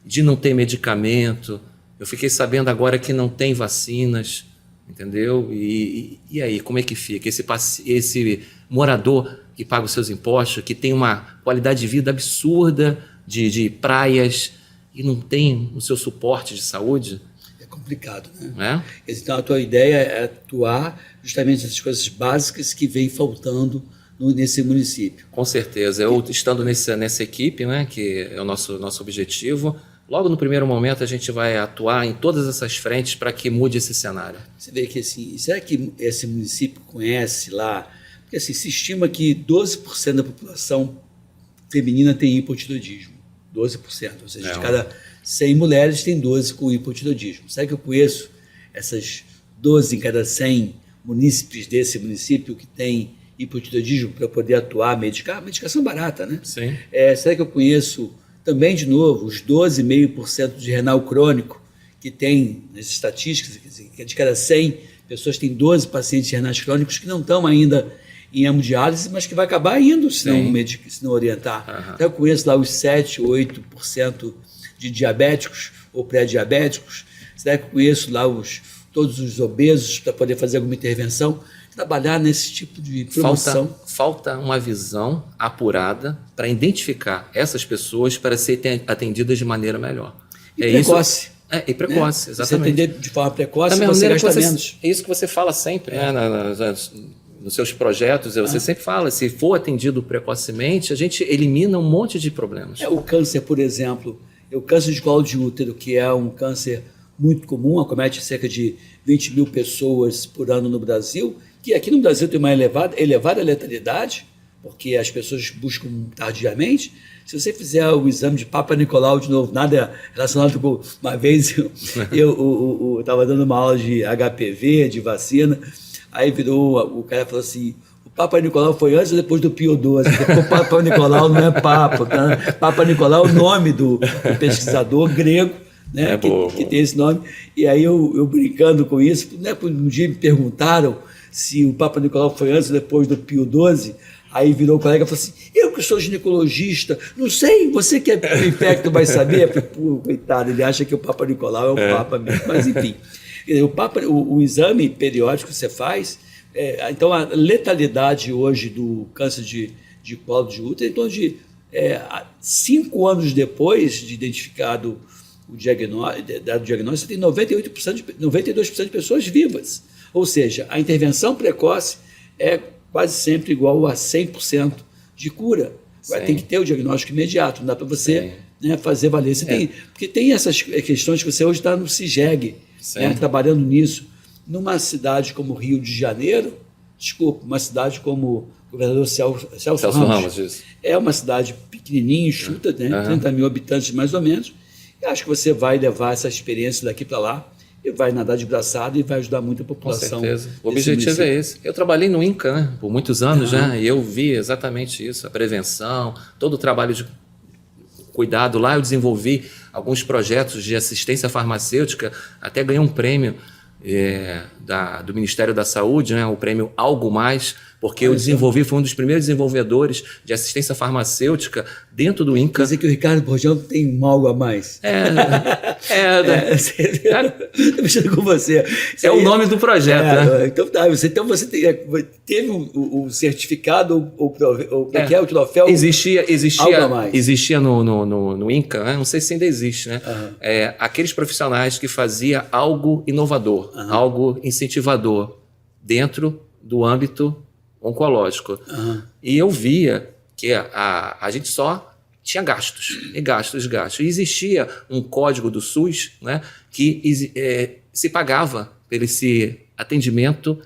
de não ter medicamento. Eu fiquei sabendo agora que não tem vacinas, entendeu? E aí, como é que fica? Esse morador que paga os seus impostos, que tem uma qualidade de vida absurda, de praias, e não tem o seu suporte de saúde... complicado, né? Então, a tua ideia é atuar justamente nessas coisas básicas que vem faltando nesse município. Com certeza. Eu estando nessa equipe, né, que é o nosso objetivo, logo no primeiro momento a gente vai atuar em todas essas frentes para que mude esse cenário. Você vê que assim, será que esse município conhece lá? Porque assim, se estima que 12% da população feminina tem hipotireoidismo. 12%, ou seja, de cada 100 mulheres tem 12 com hipotireoidismo. Será que eu conheço essas 12 em cada 100 munícipes desse município que tem hipotireoidismo para poder atuar, medicação barata, né? Sim. Será que eu conheço também, de novo, os 12,5% de renal crônico que tem nas estatísticas, quer dizer, que de cada 100 pessoas tem 12 pacientes renais crônicos que não estão ainda em hemodiálise, mas que vai acabar indo se não orientar. Uhum. Então eu conheço lá os 7, 8% de diabéticos ou pré-diabéticos. Será que eu conheço lá todos os obesos para poder fazer alguma intervenção? Trabalhar nesse tipo de promoção. Falta uma visão apurada para identificar essas pessoas para serem atendidas de maneira melhor. E precoce. E precoce, exatamente. Você atender de forma precoce, você gasta menos. É isso que você fala sempre, né? Nos seus projetos, você sempre fala, se for atendido precocemente, a gente elimina um monte de problemas. O câncer, por exemplo, o câncer de colo de útero, que é um câncer muito comum, acomete cerca de 20 mil pessoas por ano no Brasil, que aqui no Brasil tem uma elevada letalidade, porque as pessoas buscam tardiamente. Se você fizer o exame de Papa Nicolau de novo, nada relacionado com... Uma vez eu estava dando uma aula de HPV, de vacina, aí o cara falou assim, o Papa Nicolau foi antes ou depois do Pio XII? O Papa Nicolau não é Papa, tá? Papa Nicolau é o nome do pesquisador grego, né, que tem esse nome. E aí eu brincando com isso, né, um dia me perguntaram se o Papa Nicolau foi antes ou depois do Pio XII, aí virou o colega e falou assim, eu que sou ginecologista, não sei, você que é infecto vai saber. Eu falei, pô, coitado, ele acha que o Papa Nicolau é o Papa mesmo, mas enfim. O exame periódico que você faz, então a letalidade hoje do câncer de colo de útero é em torno de 5 anos depois de identificado o diagnóstico, você tem 92% de pessoas vivas. Ou seja, a intervenção precoce é quase sempre igual a 100% de cura. Tem que ter o diagnóstico imediato, não dá para você, né, fazer valer. Porque tem essas questões que você hoje está no CIGEG, né, trabalhando nisso. Numa cidade como Rio de Janeiro, uma cidade como o governador Celso Ramos, isso. É uma cidade pequenininha, enxuta, né, 30 mil habitantes mais ou menos, e acho que você vai levar essa experiência daqui para lá e vai nadar de braçada e vai ajudar muito a população. Com certeza. O objetivo é esse. Eu trabalhei no INCA, né, por muitos anos, né, e eu vi exatamente isso, a prevenção, todo o trabalho de cuidado. Lá eu desenvolvi alguns projetos de assistência farmacêutica, até ganhei um prêmio do Ministério da Saúde, né, o prêmio Algo Mais, porque eu desenvolvi, fui um dos primeiros desenvolvedores de assistência farmacêutica dentro do INCA. Quer dizer que o Ricardo Bourdieu tem algo a mais. Estou mexendo com você. É o nome do projeto, né? Então você teve o certificado, o troféu. Existia algo a mais. Existia no INCA, né? Não sei se ainda existe, né? Aqueles profissionais que faziam algo inovador, algo incentivador dentro do âmbito oncológico. E eu via que a gente só tinha gastos. E existia um código do SUS, né, que se pagava por esse atendimento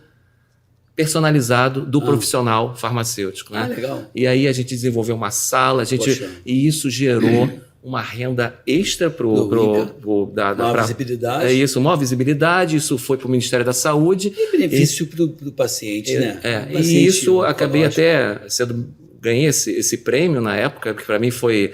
personalizado do profissional farmacêutico. Né? Legal. E aí a gente desenvolveu uma sala, e isso gerou uma renda extra maior visibilidade. Maior visibilidade, isso foi para o Ministério da Saúde. E benefício para o paciente, né? E isso acabei até ganhei esse prêmio na época, que para mim foi...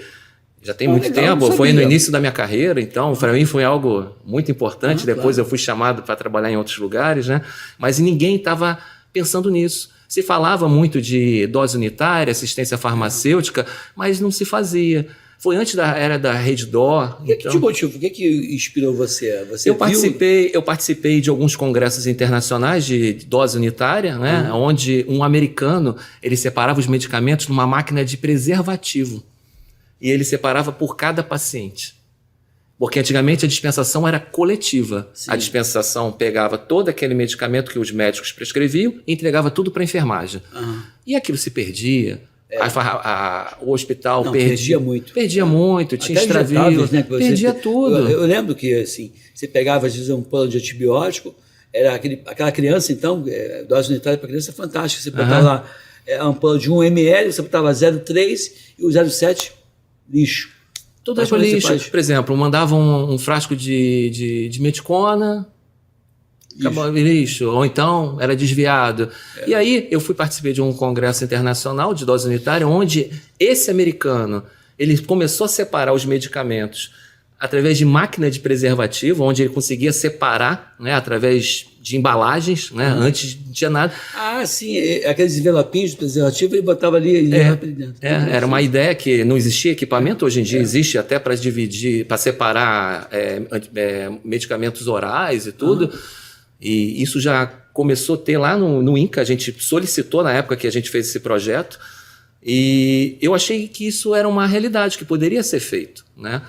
Já tem muito tempo, foi no início da minha carreira, então para mim foi algo muito importante. Depois eu fui chamado para trabalhar em outros lugares, né? Mas ninguém estava pensando nisso. Se falava muito de dose unitária, assistência farmacêutica, mas não se fazia. Foi antes da era da Redditor. O que te motivou? O que inspirou você? Eu participei de alguns congressos internacionais de dose unitária, né? Onde um americano ele separava os medicamentos numa máquina de preservativo. E ele separava por cada paciente. Porque antigamente a dispensação era coletiva. Sim. A dispensação pegava todo aquele medicamento que os médicos prescreviam e entregava tudo para a enfermagem. E aquilo se perdia. O hospital perdia muito. Perdia muito, tinha extravio, né, perdia tudo. Eu lembro que assim, você pegava, às vezes, um plano de antibiótico, era aquela criança, então, dose unitária para criança é fantástica. Você botava lá um plano de 1 ml, você botava 0,3 e o 0,7, lixo. Tudo é lixo. Por exemplo, mandavam um frasco de meticona, acabou lixo, ou então era desviado. E aí eu participei de um congresso internacional de dose unitária, onde esse americano ele começou a separar os medicamentos através de máquina de preservativo, onde ele conseguia separar, né, através de embalagens, né, antes não tinha nada. Sim, aqueles envelopinhos de preservativo ele botava ali e levava para dentro. Era uma ideia que não existia equipamento, hoje em dia existe até para dividir, para separar medicamentos orais e tudo. E isso já começou a ter lá no INCA, a gente solicitou na época que a gente fez esse projeto, e eu achei que isso era uma realidade, que poderia ser feito, né?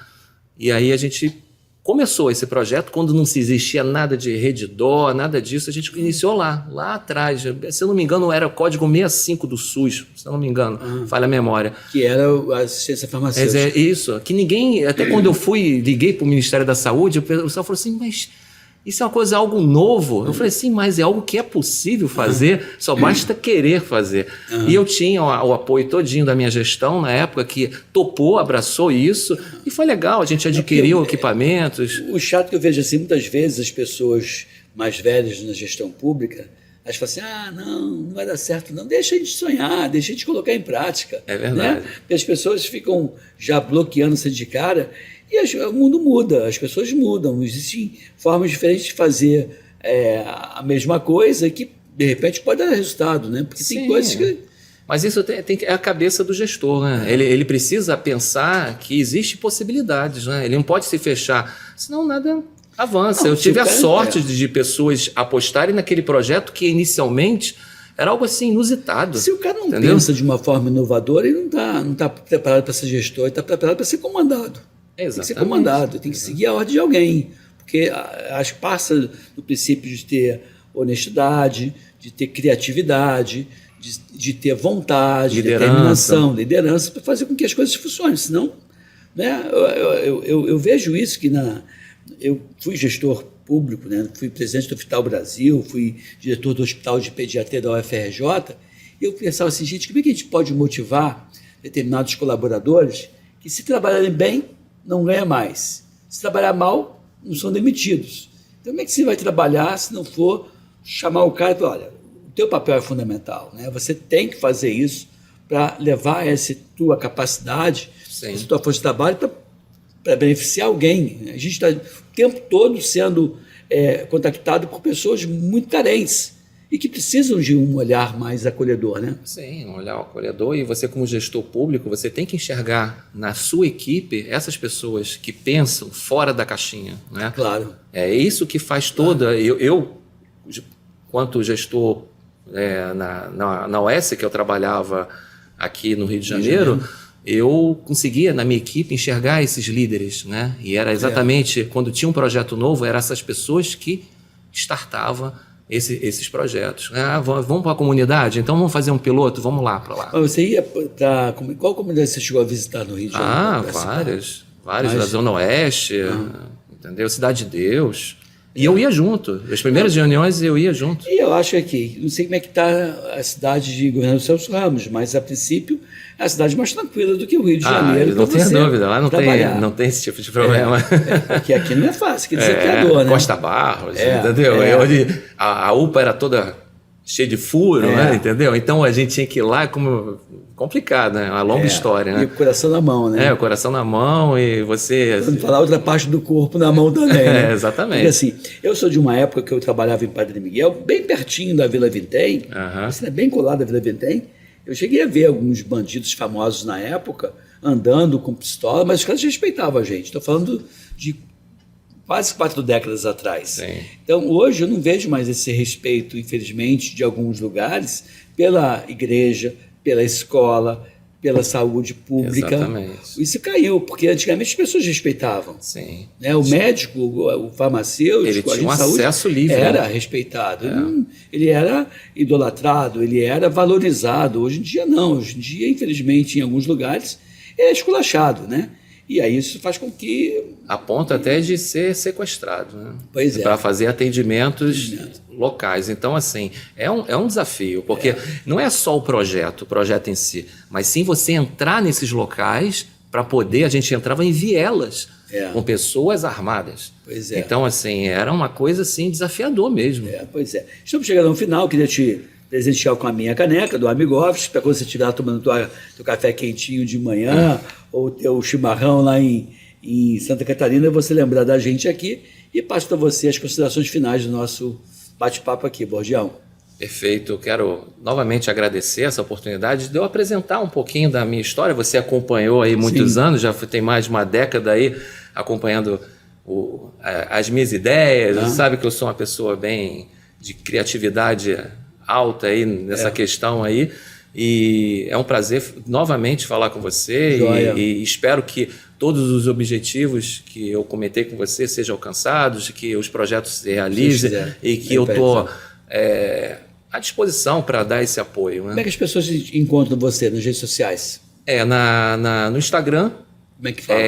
E aí a gente começou esse projeto, quando não se existia nada de Redditor, nada disso, a gente iniciou lá atrás. Se eu não me engano, era o código 65 do SUS, se eu não me engano, falha a memória. Que era a assistência farmacêutica. Isso, que ninguém, até quando eu liguei para o Ministério da Saúde, o pessoal falou assim, mas isso é uma coisa, algo novo. Eu falei, sim, mas é algo que é possível fazer, só basta querer fazer. E eu tinha o apoio todinho da minha gestão na época, que topou, abraçou isso, e foi legal, a gente adquiriu equipamentos. O chato que eu vejo assim, muitas vezes as pessoas mais velhas na gestão pública, elas falam assim, não vai dar certo não, deixa a gente sonhar, deixa a gente colocar em prática. É verdade. Né? Porque as pessoas ficam já bloqueando-se de cara, e o mundo muda, as pessoas mudam, existem formas diferentes de fazer a mesma coisa que, de repente, pode dar resultado, né? Porque tem coisas que... Mas isso é a cabeça do gestor, né? Ele precisa pensar que existem possibilidades, né? Ele não pode se fechar, senão nada avança. Eu tive a sorte de pessoas apostarem naquele projeto que, inicialmente, era algo assim inusitado. Se o cara não pensa de uma forma inovadora, ele não está preparado para ser gestor, ele está preparado para ser comandado. Exatamente. Tem que ser comandado, tem que seguir a ordem de alguém, porque acho que passa do princípio de ter honestidade, de ter criatividade, de ter vontade, determinação, liderança, para fazer com que as coisas funcionem. Senão, né, eu vejo isso que eu fui gestor público, né, fui presidente do Hospital Brasil, fui diretor do Hospital de Pediatria da UFRJ, e eu pensava assim, gente, como é que a gente pode motivar determinados colaboradores que, se trabalharem bem, não ganha mais. Se trabalhar mal, não são demitidos. Então, como é que você vai trabalhar se não for chamar o cara e falar, olha, o teu papel é fundamental, né? Você tem que fazer isso para levar essa tua capacidade, essa tua força de trabalho para beneficiar alguém. A gente está o tempo todo sendo contactado por pessoas muito carentes. e que precisam de um olhar mais acolhedor, né? Sim, um olhar acolhedor. E você, como gestor público, você tem que enxergar na sua equipe essas pessoas que pensam fora da caixinha, né? Claro. É isso que faz toda... Eu quanto gestor na OS, que eu trabalhava aqui no Rio de Janeiro, eu conseguia, na minha equipe, enxergar esses líderes, né? E era exatamente, quando tinha um projeto novo, eram essas pessoas que startavam esses projetos. Vamos para a comunidade? Então vamos fazer um piloto? Vamos lá para lá. Você ia para... Qual comunidade você chegou a visitar no Rio de Janeiro? Várias da Zona Oeste, entendeu? Cidade de Deus. E eu ia junto. As primeiras reuniões eu ia junto. E eu acho que, não sei como é que está a cidade de Governador Celso Ramos, mas a princípio é a cidade mais tranquila do que o Rio de Janeiro. Não tenha dúvida, lá não tem esse tipo de problema. Porque aqui não é fácil, que desafiador, né? Costa Barros, entendeu? Onde a UPA era toda cheia de furo, né? Entendeu? Então a gente tinha que ir lá como... complicado, né? Uma longa história, né? E o coração na mão, né? O coração na mão e você... Vamos falar outra parte do corpo na mão também, né? Exatamente. Porque assim, eu sou de uma época que eu trabalhava em Padre Miguel, bem pertinho da Vila Vintém, assim, bem colado da Vila Vintém. Eu cheguei a ver alguns bandidos famosos na época andando com pistola, mas os caras respeitavam a gente. Estou falando de quase 4 décadas atrás. Sim. Então, hoje eu não vejo mais esse respeito, infelizmente, de alguns lugares pela igreja, pela escola, pela saúde pública. Exatamente. Isso caiu, porque antigamente as pessoas respeitavam. Sim. Né? O médico, o farmacêutico, ele tinha um saúde acesso livre. Era respeitado. Ele era idolatrado, ele era valorizado. Hoje em dia não. Hoje em dia, infelizmente, em alguns lugares, é esculachado, né? E aí isso faz com que... A ponto até de ser sequestrado, né? Pois é. Para fazer atendimentos locais. Então, assim, é um desafio, porque não é só o projeto em si, mas sim você entrar nesses locais para poder... A gente entrava em vielas com pessoas armadas. Pois é. Então, assim, era uma coisa assim, desafiador mesmo. Pois é. Estamos chegando ao final, queria te presentear com a minha caneca do Amigovski, para quando você estiver tomando teu café quentinho de manhã, ou teu chimarrão lá em Santa Catarina, você lembrar da gente aqui e passo para você as considerações finais do nosso bate-papo aqui, Bordião. Perfeito, eu quero novamente agradecer essa oportunidade de eu apresentar um pouquinho da minha história. Você acompanhou aí muitos anos, já tem mais de uma década aí acompanhando as minhas ideias, você sabe que eu sou uma pessoa bem de criatividade alta aí nessa questão aí, e é um prazer novamente falar com você e espero que todos os objetivos que eu comentei com você sejam alcançados, que os projetos se realizem e que eu estou à disposição para dar esse apoio. Né? Como é que as pessoas encontram você nas redes sociais? No Instagram. Como é que fala?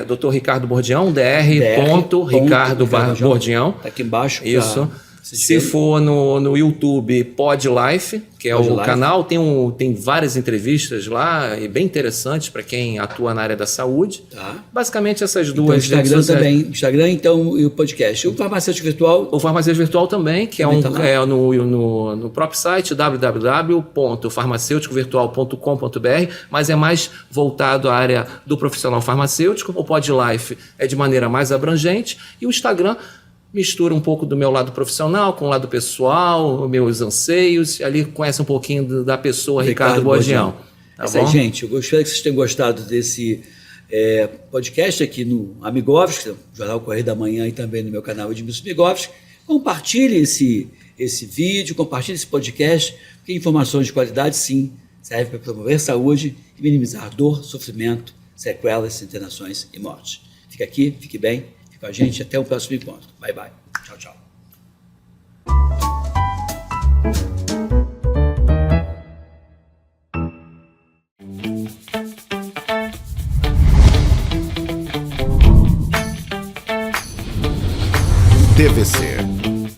Dr. Ricardo Bordião, Ricardo Bordião. Está aqui embaixo. Isso. Se for no YouTube, Pod Life, que é o canal, tem várias entrevistas lá, e bem interessantes para quem atua na área da saúde. Basicamente essas duas. Então, Instagram também. Instagram, então, e o podcast. O Farmacêutico Virtual. O Farmacêutico Virtual também, que no próprio site, www.farmacêuticovirtual.com.br, mas é mais voltado à área do profissional farmacêutico. O Pod Life é de maneira mais abrangente. E o Instagram mistura um pouco do meu lado profissional com o lado pessoal, meus anseios, e ali conhece um pouquinho da pessoa Ricardo Bordião. Tá bom? Aí, gente, eu espero que vocês tenham gostado desse podcast aqui no Amigovski, Jornal Correio da Manhã, e também no meu canal Edmilson Amigovski. Compartilhem esse vídeo, compartilhem esse podcast, porque informações de qualidade, sim, servem para promover saúde e minimizar dor, sofrimento, sequelas, internações e mortes. Fique aqui, fique bem. Com a gente, até o próximo encontro. Bye, bye. Tchau, tchau. TVC,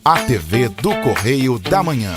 a TV do Correio da Manhã.